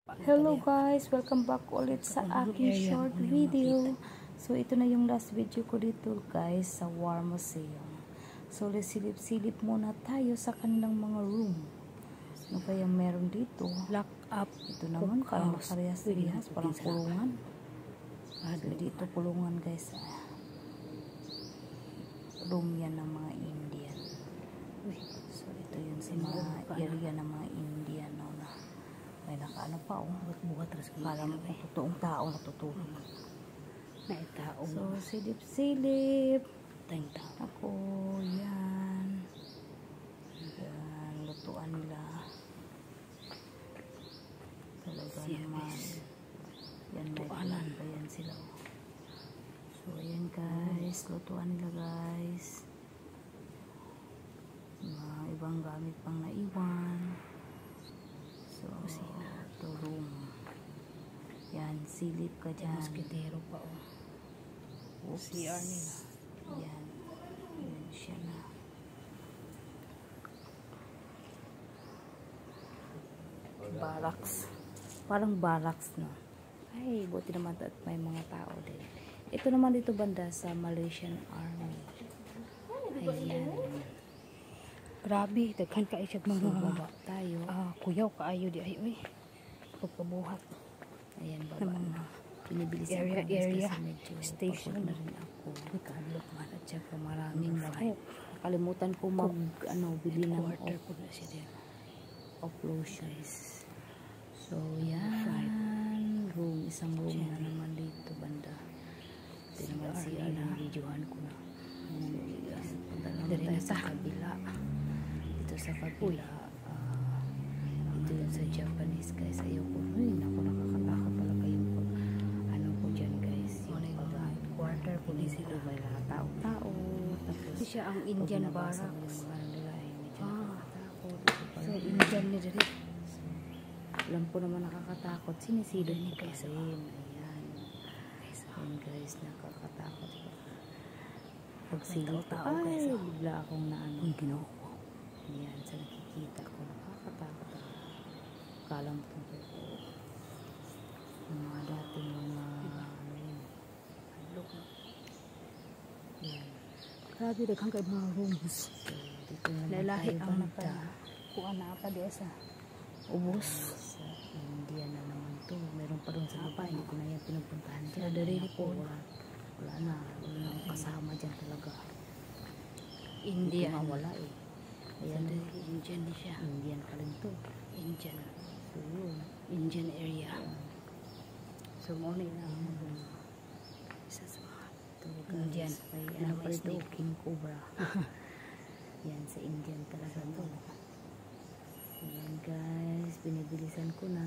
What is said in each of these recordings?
Hello guys, welcome back ulit sa aking short video. So ito na yung last video ko dito guys sa War Museum. So silip-silip muna tayo sa kanilang mga room. Ano kaya meron dito? Lock up. Ito naman parang parehas-parehas, parang kulungan. So dito kulungan guys. Room yan ng mga Indian. So ito yun sa mga area ng mga Indian. May nakaano pa buhat ras kala mo kung totoong tao natutulog. May tao. So silip-silip tayong tao. ako yan. Yan lutuan nila talaga naman. Yan may tuanan pa yan sila. So ayan guys, lutuan nila guys. Mga ibang gamit pang naiwan. So, ito room. Yan, silip ka dyan. Moskitero pa CR nila. Yan. Yan siya na. Barracks. Parang barracks, no? Ay, buti naman at may mga tao din. Ito naman dito banda sa Malaysian Army. Ayan. Grabe, daghan ka siya mga baba tayo. Kuyaw kaayo di ay uy. Pagkabuhat. Ayan baba na. Pinibilisan area station na rin ako. Kalok man at saka maraming light. Nakalimutan ko bili ng quarter po na siya din. Lotions. So yan. Room, isang room na naman dito banda. Ito naman siya na videohan ko na. Punta naman tayo sa kabila. Sa kabila ito yun sa Japanese guys. Ayoko nakakatakot talaga yung ko dyan guys, yung quarter po din sila. may mga tao tapos Siya ang Indian barracks. So Indian ni dali. Alam ko naman nakakatakot, sinisilip ni guys. Ayan guys, nakakatakot pag silip tao guys. Bigla akong naano Ginoo. yan, sa nakikita ko nakakatakot ako. Kala mo kung yung mga dating mga yan. Grabe, daghang kay mga rooms. So dito na Lalahi tayo ang banda. kuha na pa diya sa Ubos sa India na naman to. Meron pa doon sa baba, hindi ko na yan pinupuntahan dyan. Wala na akong kasama dyan talaga. Indian. Wala ayan, Indian din siya. Indian ka rin to. Indian. So yun, Indian area. so muna na isa sa mga ito Indian. may ano pa ito, King Cobra. Yan sa Indian talaga to. Ayan guys, binibilisan ko na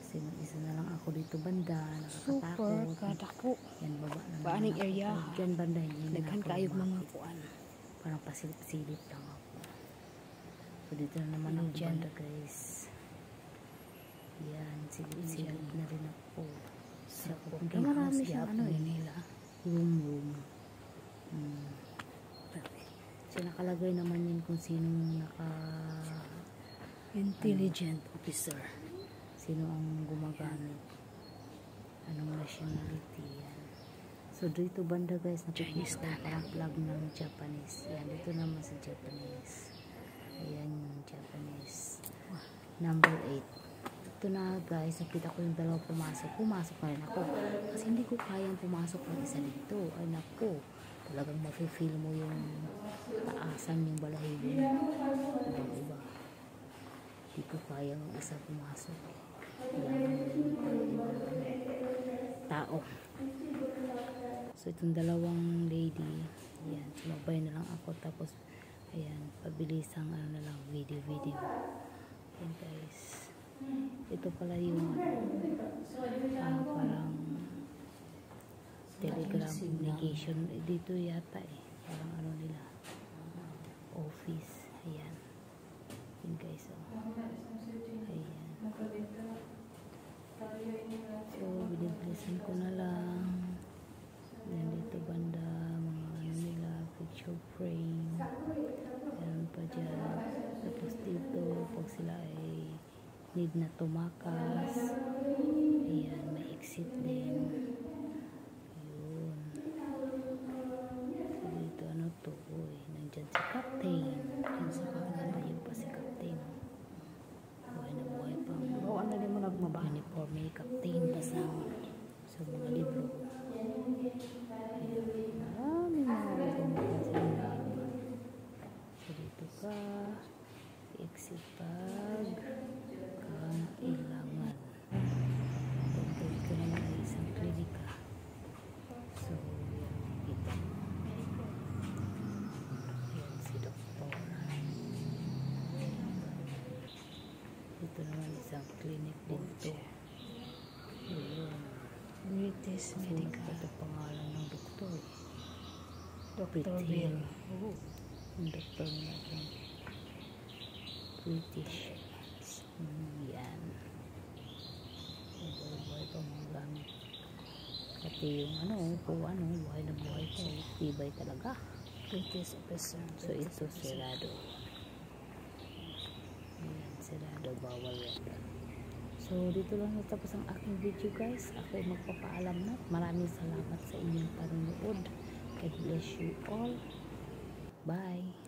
kasi mag-isa na lang ako dito banda, Super nakakatakot. kadako. Yan baba naman Baaning ako. area. Dyan banda hindi Daghan kayo mga kuan. parang pasilip-silip lang ako. So dito na naman ako Indian. banda guys. Yan, silip-silip na rin ako. Sa Pupunta marami siyang nila. room. So nakalagay naman yun kung sinong Intelligent officer. sino ang gumagamit, anong nationality yan. So dito banda guys, nakikita ko parang flag ng Japanese. Yan, dito naman sa Japanese. Ayan yung Japanese. Number 8. Ito na guys, nakita ko yung dalawa pumasok na rin ako. Kasi hindi ko kayang pumasok ng isa dito. Ay naku, talagang mafe-feel mo yung taasan yung balahibo mo. Iba. Hindi ko kayang isa pumasok. Tao. So itong dalawang lady, ayan, sumabay na lang ako, tapos ayan, pabilisang na lang video. Ayan guys, ito pala yung parang telegram communication dito yata parang nila office. Ayan guys, ayan. So binibilisan ko na lang. Yan dito banda, mga nila, picture frame. Meron pa dyan. Tapos dito, pag sila ay need na na tumakas. Ayan, may exit din. Yun. So, dito ano to? Uy, nandyan si Captain. Yan sa kanila, yun pa si Captain. Buhay na buhay pa. Bawaan na din mo nagmaba. Uniform ni Captain basang sa mga libro. Ayan, maraming mga gamitan sa mga. So, dito ka. Exit pag kailangan. Pagdating ko naman ay isang klinika. So, yan kita mo. Yan si doktor. Dito naman isang clinic dito. Ayan. British Medical. Ito pangalan ng doktor. Dr. Bill. Oo. Ang doktor natin. British. Yan. Buhay pa mga gamit. Pati yung upuan, buhay na buhay pa. Tibay talaga. British officer. So ito sirado. Yan, sirado. Bawal yan. So dito lang natapos ang aking video guys. Ako ay magpapaalam na. Maraming salamat sa inyong panonood. God bless you all. Bye.